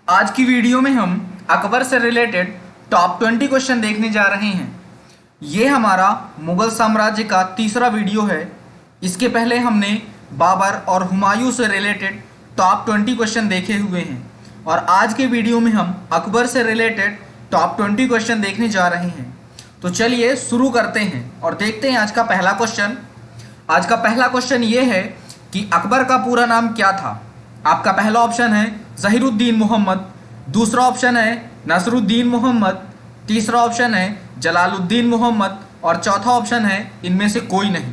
आज की वीडियो में हम अकबर से रिलेटेड टॉप 20 क्वेश्चन देखने जा रहे हैं। ये हमारा मुगल साम्राज्य का तीसरा वीडियो है। इसके पहले हमने बाबर और हुमायूं से रिलेटेड टॉप 20 क्वेश्चन देखे हुए हैं और आज के वीडियो में हम अकबर से रिलेटेड टॉप 20 क्वेश्चन देखने जा रहे हैं। तो चलिए शुरू करते हैं और देखते हैं आज का पहला क्वेश्चन। आज का पहला क्वेश्चन ये है कि अकबर का पूरा नाम क्या था। आपका पहला ऑप्शन है ज़हीरुद्दीन मोहम्मद, दूसरा ऑप्शन है नसरुद्दीन मोहम्मद, तीसरा ऑप्शन है जलालुद्दीन मोहम्मद और चौथा ऑप्शन है इनमें से कोई नहीं।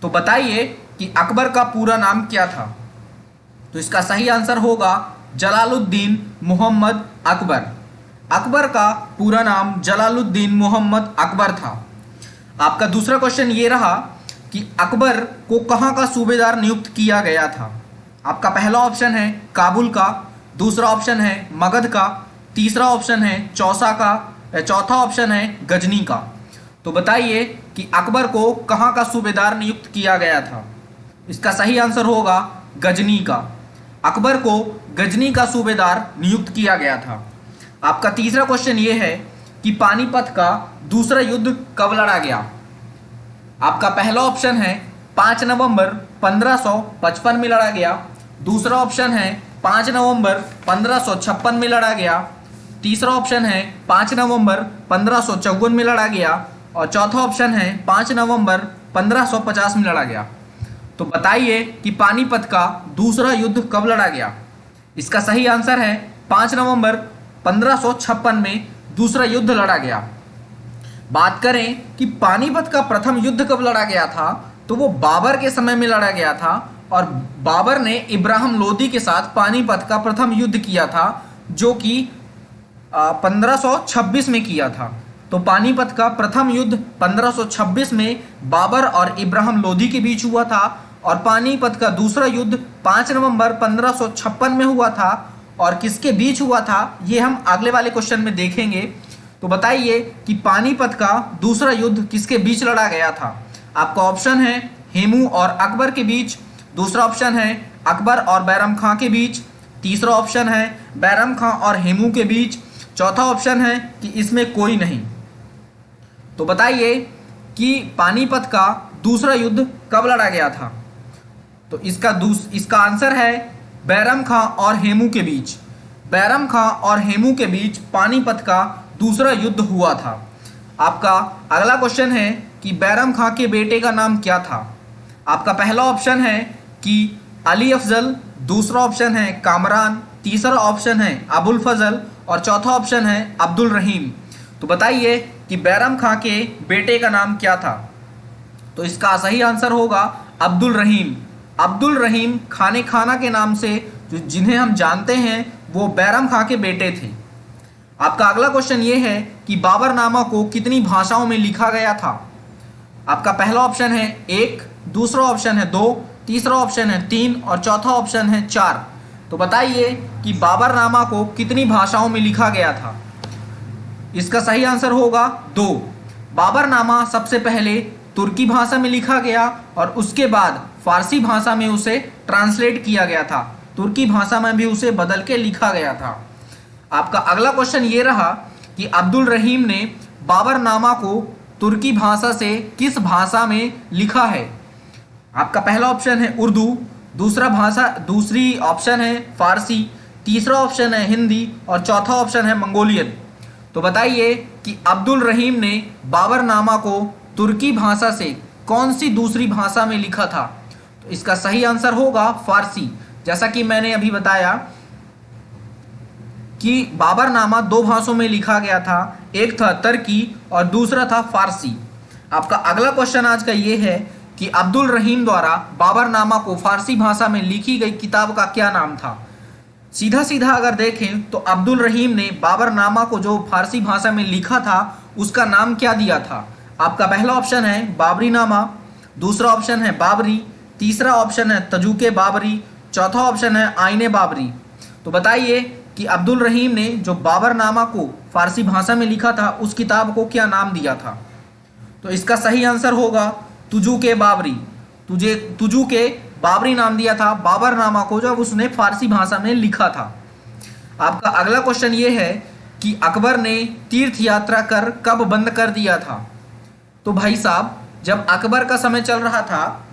तो बताइए कि अकबर का पूरा नाम क्या था। तो इसका सही आंसर होगा जलालुद्दीन मोहम्मद अकबर। अकबर का पूरा नाम जलालुद्दीन मोहम्मद अकबर था। आपका दूसरा क्वेश्चन ये रहा कि अकबर को कहाँ का सूबेदार नियुक्त किया गया था। आपका पहला ऑप्शन है काबुल का, दूसरा ऑप्शन है मगध का, तीसरा ऑप्शन है चौसा का, चौथा ऑप्शन है गजनी का। तो बताइए कि अकबर को कहाँ का सूबेदार नियुक्त किया गया था। इसका सही आंसर होगा गजनी का। अकबर को गजनी का सूबेदार नियुक्त किया गया था। आपका तीसरा क्वेश्चन ये है कि पानीपत का दूसरा युद्ध कब लड़ा गया। आपका पहला ऑप्शन है 5 नवंबर 1555 में लड़ा गया, दूसरा ऑप्शन है 5 नवंबर 1556 में लड़ा गया, तीसरा ऑप्शन है 5 नवंबर 1554 में लड़ा गया और चौथा ऑप्शन है 5 नवंबर 1550 में लड़ा गया। तो बताइए कि पानीपत का दूसरा युद्ध कब लड़ा गया। इसका सही आंसर है 5 नवंबर 1556 में दूसरा युद्ध लड़ा गया। बात करें कि पानीपत का प्रथम युद्ध कब लड़ा गया था, तो वो बाबर के समय में लड़ा गया था और बाबर ने इब्राहिम लोदी के साथ पानीपत का प्रथम युद्ध किया था जो कि 1526 में किया था। तो पानीपत का प्रथम युद्ध 1526 में बाबर और इब्राहिम लोदी के बीच हुआ था और पानीपत का दूसरा युद्ध 5 नवंबर 1556 में हुआ था। और किसके बीच हुआ था ये हम अगले वाले क्वेश्चन में देखेंगे। तो बताइए कि पानीपत का दूसरा युद्ध किसके बीच लड़ा गया था। आपका ऑप्शन है हेमू और अकबर के बीच, दूसरा ऑप्शन है अकबर और बैरम खां के बीच, तीसरा ऑप्शन है बैरम खां और हेमू के बीच, चौथा ऑप्शन है कि इसमें कोई नहीं। तो बताइए कि पानीपत का दूसरा युद्ध कब लड़ा गया था। तो इसका आंसर है बैरम खां और हेमू के बीच। बैरम खां और हेमू के बीच पानीपत का दूसरा युद्ध हुआ था। आपका अगला क्वेश्चन है कि बैरम खां के बेटे का नाम क्या था। आपका पहला ऑप्शन है कि अली अफजल, दूसरा ऑप्शन है कामरान, तीसरा ऑप्शन है अबुल फजल और चौथा ऑप्शन है अब्दुल रहीम। तो बताइए कि बैरम खां के बेटे का नाम क्या था। तो इसका सही आंसर होगा अब्दुल रहीम। अब्दुल रहीम खाने खाना के नाम से जिन्हें हम जानते हैं वो बैरम खां के बेटे थे। आपका अगला क्वेश्चन ये है कि बाबरनामा को कितनी भाषाओं में लिखा गया था। आपका पहला ऑप्शन है 1, दूसरा ऑप्शन है 2, तीसरा ऑप्शन है 3 और चौथा ऑप्शन है 4। तो बताइए कि बाबरनामा को कितनी भाषाओं में लिखा गया था। इसका सही आंसर होगा 2। बाबरनामा सबसे पहले तुर्की भाषा में लिखा गया और उसके बाद फारसी भाषा में उसे ट्रांसलेट किया गया था। तुर्की भाषा में भी उसे बदल के लिखा गया था। आपका अगला क्वेश्चन ये रहा कि अब्दुल रहीम ने बाबरनामा को तुर्की भाषा से किस भाषा में लिखा है। आपका पहला ऑप्शन है उर्दू, दूसरी ऑप्शन है फारसी, तीसरा ऑप्शन है हिंदी और चौथा ऑप्शन है मंगोलियन। तो बताइए कि अब्दुल रहीम ने बाबरनामा को तुर्की भाषा से कौन सी दूसरी भाषा में लिखा था। तो इसका सही आंसर होगा फारसी। जैसा कि मैंने अभी बताया कि बाबरनामा 2 भाषाओं में लिखा गया था, एक था तुर्की और दूसरा था फारसी। आपका अगला क्वेश्चन आज का ये है कि अब्दुल रहीम द्वारा बाबरनामा को फारसी भाषा में लिखी गई किताब का क्या नाम था। सीधा सीधा अगर देखें तो अब्दुल रहीम ने बाबरनामा को जो फारसी भाषा में लिखा था उसका नाम क्या दिया था। आपका पहला ऑप्शन है बाबरी नामा, दूसरा ऑप्शन है बाबरी, तीसरा ऑप्शन है तजूके बाबरी, चौथा ऑप्शन है आईने बाबरी। तो बताइए कि अब्दुल रहीम ने जो बाबरनामा को फारसी भाषा में लिखा था उस किताब को क्या नाम दिया था। तो इसका सही आंसर होगा तुजूके बाबरी। तुजूके बाबरी नाम दिया था बाबरनामा को जब उसने फारसी भाषा में लिखा था। आपका अगला क्वेश्चन ये है कि अकबर ने तीर्थ यात्रा कर कब बंद कर दिया था। तो भाई साहब, जब अकबर का समय चल रहा था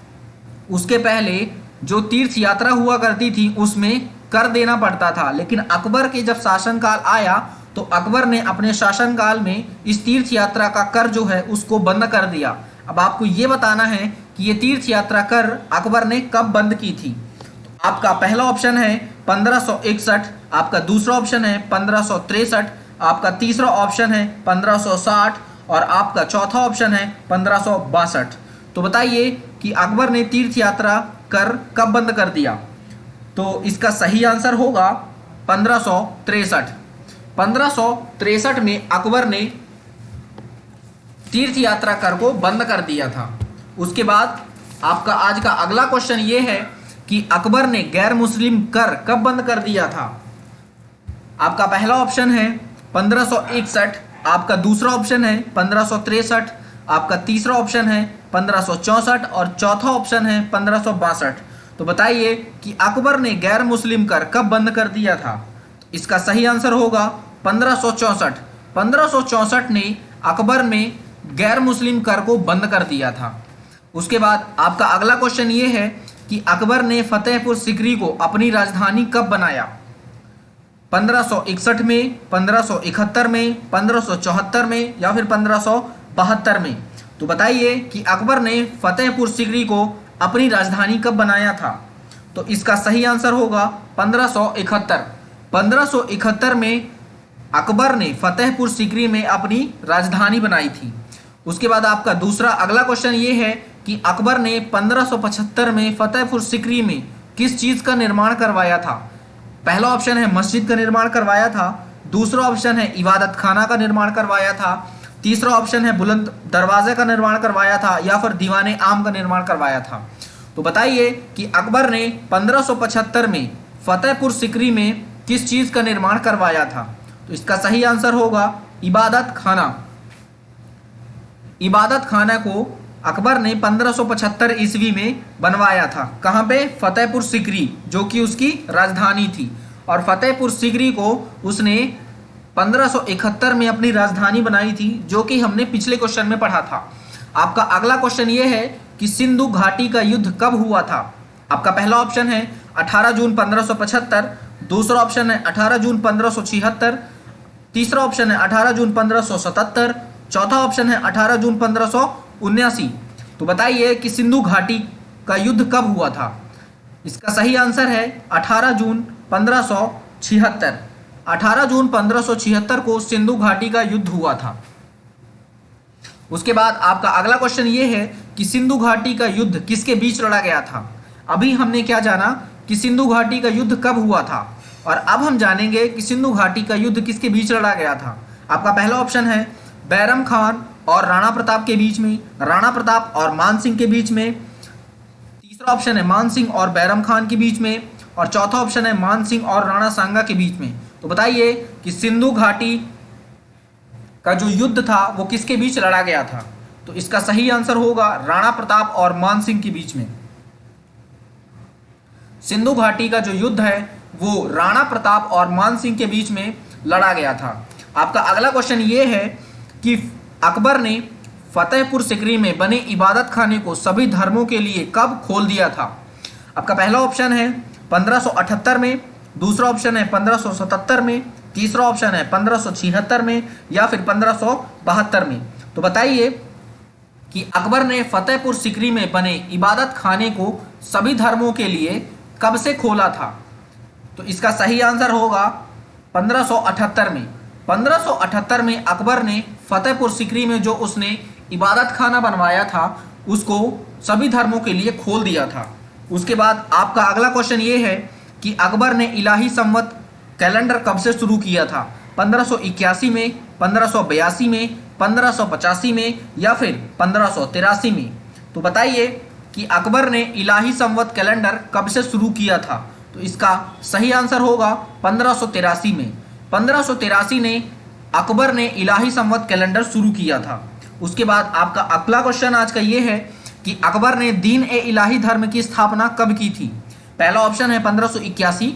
उसके पहले जो तीर्थ यात्रा हुआ करती थी उसमें कर देना पड़ता था, लेकिन अकबर के जब शासनकाल आया तो अकबर ने अपने शासनकाल में इस तीर्थ यात्रा का कर जो है उसको बंद कर दिया। अब आपको ये बताना है कि ये तीर्थ यात्रा कर अकबर ने कब बंद की थी। तो आपका पहला ऑप्शन है 1561, आपका दूसरा ऑप्शन है 1563, आपका तीसरा ऑप्शन है 1560 और आपका चौथा ऑप्शन है 1562। तो बताइए कि अकबर ने तीर्थ यात्रा कर कब बंद कर दिया। तो इसका सही आंसर होगा 1563। 1563 में अकबर ने तीर्थ यात्रा कर को बंद कर दिया था। उसके बाद आपका आज का अगला क्वेश्चन ये है कि अकबर ने गैर मुस्लिम कर कब बंद कर दिया था। आपका पहला ऑप्शन है 1561, आपका दूसरा ऑप्शन है 1563, आपका तीसरा ऑप्शन है 1564 और चौथा ऑप्शन है 1562। तो बताइए कि अकबर ने गैर मुस्लिम कर कब बंद कर दिया था। तो इसका सही आंसर होगा 1564। 1564 ने अकबर में गैर मुस्लिम कर को बंद कर दिया था। उसके बाद आपका अगला क्वेश्चन ये है कि अकबर ने फतेहपुर सिकरी को अपनी राजधानी कब बनाया। 1561 में, 1571 में, 1574 में या फिर 1572 में। तो बताइए कि अकबर ने फतेहपुर सिकरी को अपनी राजधानी कब बनाया था। तो इसका सही आंसर होगा 1571। 1571 में अकबर ने फतेहपुर सिकरी में अपनी राजधानी बनाई थी। उसके बाद आपका दूसरा अगला क्वेश्चन ये है कि अकबर ने 1575 में फतेहपुर सिकरी में किस चीज़ का निर्माण करवाया था। पहला ऑप्शन है मस्जिद का निर्माण करवाया था, दूसरा ऑप्शन है इबादत खाना का निर्माण करवाया था, तीसरा ऑप्शन है बुलंद दरवाजे का निर्माण करवाया था या फिर दीवाने आम का निर्माण करवाया था। तो बताइए कि अकबर ने 1575 में फतेहपुर सिकरी में किस चीज़ का निर्माण करवाया था। तो इसका सही आंसर होगा इबादत खाना। इबादत खाना को अकबर ने 1575 ईस्वी में बनवाया था। कहाँ पे? फतेहपुर सिकरी, जो कि उसकी राजधानी थी। और फतेहपुर सिकरी को उसने 1571 में अपनी राजधानी बनाई थी, जो कि हमने पिछले क्वेश्चन में पढ़ा था। आपका अगला क्वेश्चन ये है कि सिंधु घाटी का युद्ध कब हुआ था। आपका पहला ऑप्शन है 18 जून 1575, दूसरा ऑप्शन है 18 जून 1576, तीसरा ऑप्शन है 18 जून 1577, चौथा ऑप्शन है 18 जून 1579। तो बताइए कि सिंधु घाटी का युद्ध कब हुआ था। इसका सही आंसर है 18 जून 1576। 18 जून 1576 को सिंधु घाटी का युद्ध हुआ था। उसके बाद आपका अगला क्वेश्चन ये है कि सिंधु घाटी का युद्ध किसके बीच लड़ा गया था। अभी हमने क्या जाना कि सिंधु घाटी का युद्ध कब हुआ था, और अब हम जानेंगे कि सिंधु घाटी का युद्ध किसके बीच लड़ा गया था। आपका पहला ऑप्शन है बैरम खान और राणा प्रताप के बीच में, राणा प्रताप और मान सिंह के बीच में, तीसरा ऑप्शन है मान सिंह और बैरम खान के बीच में, और चौथा ऑप्शन है मान सिंह और राणा सांगा के बीच में। तो बताइए कि सिंधु घाटी का जो युद्ध था वो किसके बीच लड़ा गया था। तो इसका सही आंसर होगा राणा प्रताप और मान सिंह के बीच में। सिंधु घाटी का जो युद्ध है वो राणा प्रताप और मान सिंह के बीच में लड़ा गया था। आपका अगला क्वेश्चन ये है कि अकबर ने फतेहपुर सिकरी में बने इबादत खाने को सभी धर्मों के लिए कब खोल दिया था। आपका पहला ऑप्शन है 1578 में, दूसरा ऑप्शन है 1577 में, तीसरा ऑप्शन है 1576 में या फिर 1572 में। तो बताइए कि अकबर ने फतेहपुर सिकरी में बने इबादत खाने को सभी धर्मों के लिए कब से खोला था। तो इसका सही आंसर होगा 1578 में। 1578 में अकबर ने फतेहपुर सिकरी में जो उसने इबादत खाना बनवाया था उसको सभी धर्मों के लिए खोल दिया था। उसके बाद आपका अगला क्वेश्चन ये है कि अकबर ने इलाही संवत कैलेंडर कब से शुरू किया था। 1581 में, 1582 में, 1585 में या फिर 1583 में। तो बताइए कि अकबर ने इलाही संवत कैलेंडर कब से शुरू किया था। तो इसका सही आंसर होगा 1583 में। 1583 ने अकबर ने इलाही संवत कैलेंडर शुरू किया था। उसके बाद आपका अगला क्वेश्चन आज का ये है कि अकबर ने दीन ए इलाही धर्म की स्थापना कब की थी। पहला ऑप्शन है 1581,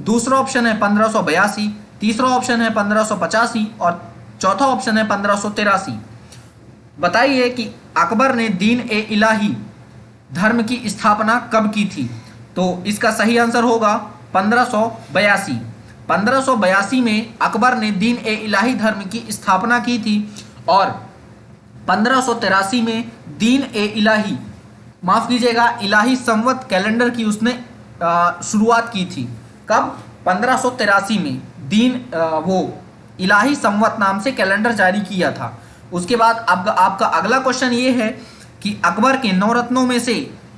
दूसरा ऑप्शन है 1582, तीसरा ऑप्शन है 1585 और चौथा ऑप्शन है 1583। बताइए कि अकबर ने दीन ए इलाही धर्म की स्थापना कब की थी? तो इसका सही आंसर होगा 1582। 1582 में अकबर ने दीन ए इलाही धर्म की स्थापना की थी और 1583 में दीन ए इलाही, माफ कीजिएगा, इलाही संवत कैलेंडर की उसने शुरुआत की थी। कब? 1583 में वो इलाही संवत नाम से कैलेंडर जारी किया था। उसके बाद आपका अगला क्वेश्चन ये है कि अकबर के 9 रत्नों में से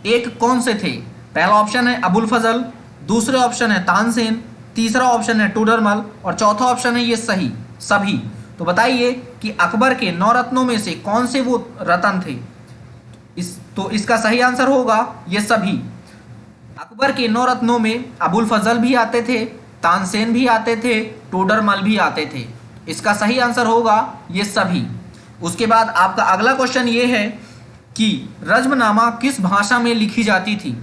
एक कौन से थे? पहला ऑप्शन है अबुल फजल, दूसरे ऑप्शन है तानसेन, तीसरा ऑप्शन है टोडरमल और चौथा ऑप्शन है ये सभी। तो बताइए कि अकबर के 9 रत्नों में से कौन से वो रतन थे? तो इसका सही आंसर होगा ये सभी। अकबर के 9 रत्नों में अबुल फजल भी आते थे, तानसेन भी आते थे, टोडरमल भी आते थे। इसका सही आंसर होगा ये सभी। उसके बाद आपका अगला क्वेश्चन ये है कि रज्मनामा किस भाषा में लिखी जाती थी?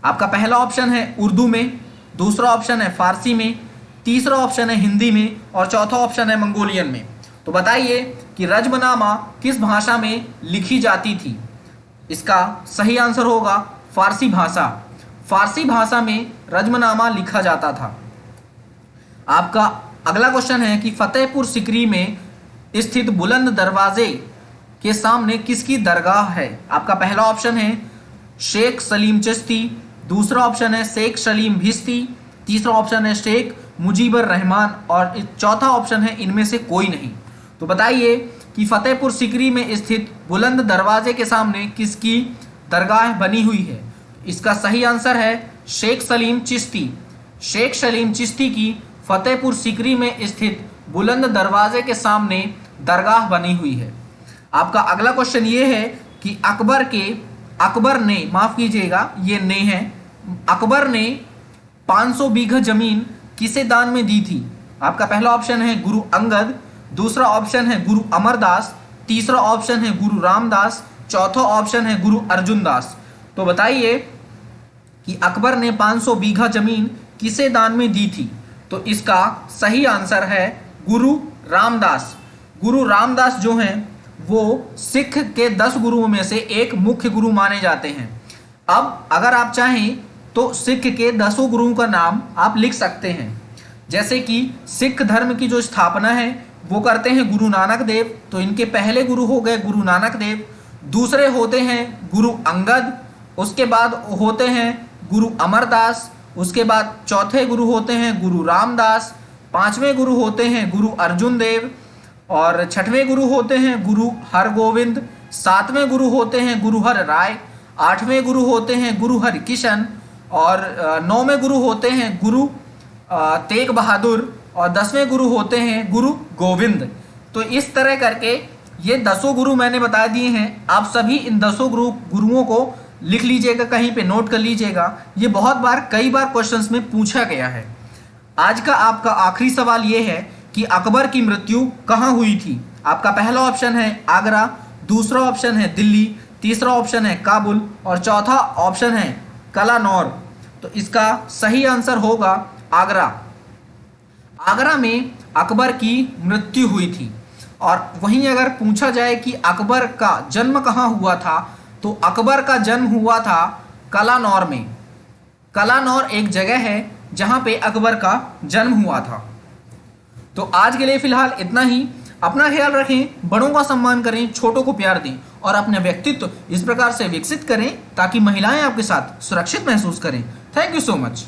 आपका पहला ऑप्शन है उर्दू में, दूसरा ऑप्शन है फारसी में, तीसरा ऑप्शन है हिंदी में और चौथा ऑप्शन है मंगोलियन में। तो बताइए कि रज्मनामा किस भाषा में लिखी जाती थी? इसका सही आंसर होगा फारसी भाषा। फारसी भाषा में रज्मनामा लिखा जाता था। आपका अगला क्वेश्चन है कि फतेहपुर सिकरी में स्थित बुलंद दरवाजे के सामने किसकी दरगाह है? आपका पहला ऑप्शन है शेख सलीम चिश्ती, दूसरा ऑप्शन है शेख सलीम भिश्ती, तीसरा ऑप्शन है शेख मुजीबर रहमान और चौथा ऑप्शन है इनमें से कोई नहीं। तो बताइए कि फतेहपुर सिकरी में स्थित बुलंद दरवाजे के सामने किसकी दरगाह बनी हुई है? इसका सही आंसर है शेख सलीम चिश्ती। शेख सलीम चिश्ती की फतेहपुर सिकरी में स्थित बुलंद दरवाजे के सामने दरगाह बनी हुई है। आपका अगला क्वेश्चन ये है कि अकबर ने, माफ कीजिएगा ये ने है, अकबर ने 500 बीघा जमीन किसे दान में दी थी? आपका पहला ऑप्शन है गुरु अंगद, दूसरा ऑप्शन है गुरु अमरदास, तीसरा ऑप्शन है गुरु रामदास, चौथा ऑप्शन है गुरु अर्जुन दास। तो बताइए कि अकबर ने 500 बीघा जमीन किसे दान में दी थी? तो इसका सही आंसर है गुरु रामदास। गुरु रामदास जो हैं वो सिख के 10 गुरुओं में से एक मुख्य गुरु माने जाते हैं। अब अगर आप चाहें तो सिख के 10 गुरुओं का नाम आप लिख सकते हैं। जैसे कि सिख धर्म की जो स्थापना है वो करते हैं गुरु नानक देव, तो इनके पहले गुरु हो गए गुरु नानक देव, दूसरे होते हैं गुरु अंगद, उसके बाद होते हैं गुरु अमरदास, उसके बाद चौथे गुरु होते हैं गुरु रामदास, पांचवें गुरु होते हैं गुरु अर्जुन देव और छठवें गुरु होते हैं गुरु हरगोविंद, सातवें गुरु होते हैं गुरु हर राय, आठवें गुरु होते हैं गुरु हर किशन और नौवें गुरु होते हैं गुरु तेग बहादुर और 10वें गुरु होते हैं गुरु गोविंद। तो इस तरह करके ये 10 गुरु मैंने बता दिए हैं। आप सभी इन 10 गुरुओं को लिख लीजिएगा, कहीं पे नोट कर लीजिएगा। ये कई बार क्वेश्चंस में पूछा गया है। आज का आपका आखिरी सवाल ये है कि अकबर की मृत्यु कहाँ हुई थी? आपका पहला ऑप्शन है आगरा, दूसरा ऑप्शन है दिल्ली, तीसरा ऑप्शन है काबुल और चौथा ऑप्शन है कलानौर। तो इसका सही आंसर होगा आगरा। आगरा में अकबर की मृत्यु हुई थी। और वहीं अगर पूछा जाए कि अकबर का जन्म कहाँ हुआ था, तो अकबर का जन्म हुआ था कलानौर में। कलानौर एक जगह है जहाँ पे अकबर का जन्म हुआ था। तो आज के लिए फिलहाल इतना ही। अपना ख्याल रखें, बड़ों का सम्मान करें, छोटों को प्यार दें और अपने व्यक्तित्व इस प्रकार से विकसित करें ताकि महिलाएं आपके साथ सुरक्षित महसूस करें। Thank you so much.